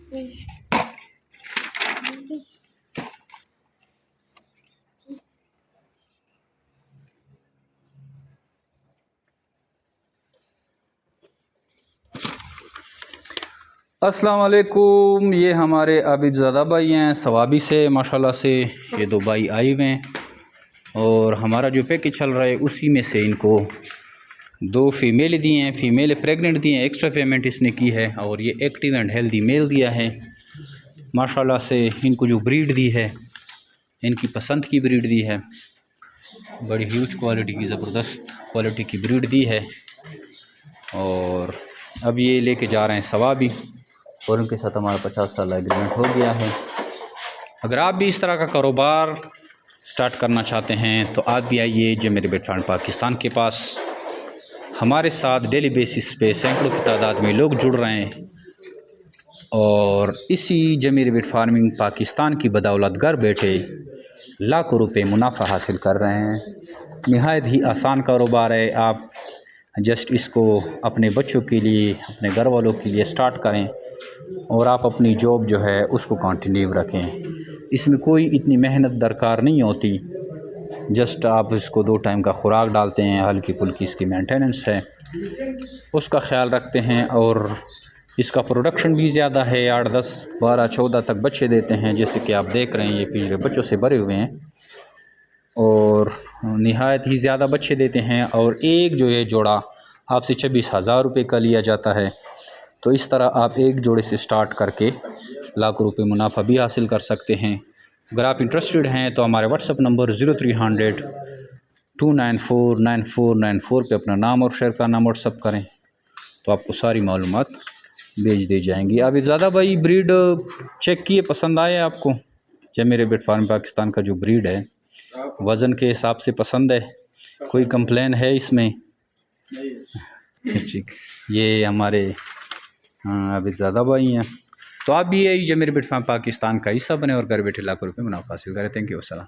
अस्सलाम वालेकुम। ये हमारे आबिदज़ादा भाई हैं सवाबी से, माशाल्लाह से ये दो भाई आए हुए हैं और हमारा जो पैकेज चल रहा है उसी में से इनको दो फीमेल दिए हैं, फीमेल प्रेग्नेंट दिए हैं, एक्स्ट्रा पेमेंट इसने की है। और ये एक्टिव एंड हेल्दी मेल दिया है। माशाल्लाह से इनको जो ब्रीड दी है इनकी पसंद की ब्रीड दी है, बड़ी ह्यूज क्वालिटी की, ज़बरदस्त क्वालिटी की ब्रीड दी है। और अब ये लेके जा रहे हैं सवाबी और उनके साथ हमारा 50 साल एग्रीमेंट हो गया है। अगर आप भी इस तरह का कारोबार स्टार्ट करना चाहते हैं तो आप भी आइए जमीर बेट फार्म पाकिस्तान के पास। हमारे साथ डेली बेसिस पे सैकड़ों की तादाद में लोग जुड़ रहे हैं और इसी जमीर बेट फार्मिंग पाकिस्तान की बदौलत घर बैठे लाखों रुपए मुनाफा हासिल कर रहे हैं। निहायत ही आसान कारोबार है। आप जस्ट इसको अपने बच्चों के लिए, अपने घर वालों के लिए स्टार्ट करें और आप अपनी जॉब जो है उसको कंटिन्यू रखें। इसमें कोई इतनी मेहनत दरकार नहीं होती, जस्ट आप इसको 2 टाइम का खुराक डालते हैं, हल्की फुल्की इसकी मेंटेनेंस है, उसका ख्याल रखते हैं। और इसका प्रोडक्शन भी ज़्यादा है, 8, 10, 12, 14 तक बच्चे देते हैं, जैसे कि आप देख रहे हैं। ये पिंजरे बच्चों से भरे हुए हैं और निहायत ही ज़्यादा बच्चे देते हैं। और एक जो है जोड़ा आपसे 26,000 रुपये का लिया जाता है। तो इस तरह आप एक जोड़े से स्टार्ट करके लाखों रुपए मुनाफा भी हासिल कर सकते हैं। अगर आप इंटरेस्टेड हैं तो हमारे व्हाट्सअप नंबर 0300 294 9494 पे अपना नाम और शहर का नाम व्हाट्सअप करें तो आपको सारी मालूमात भेज दी जाएंगी। अब ज़्यादा भाई ब्रीड चेक किए, पसंद आए आपको? जमीर बेट फार्म पाकिस्तान का जो ब्रीड है वज़न के हिसाब से पसंद है? कोई कंप्लेन है इसमें? ठीक, ये हमारे आबिदज़ादा भाई हैं। तो आप भी यही जमीर बेट फार्म पाकिस्तान का हिस्सा बने और घर बैठे लाखों रुपए मुनाफा हासिल करें। Thank you. अस्सलाम।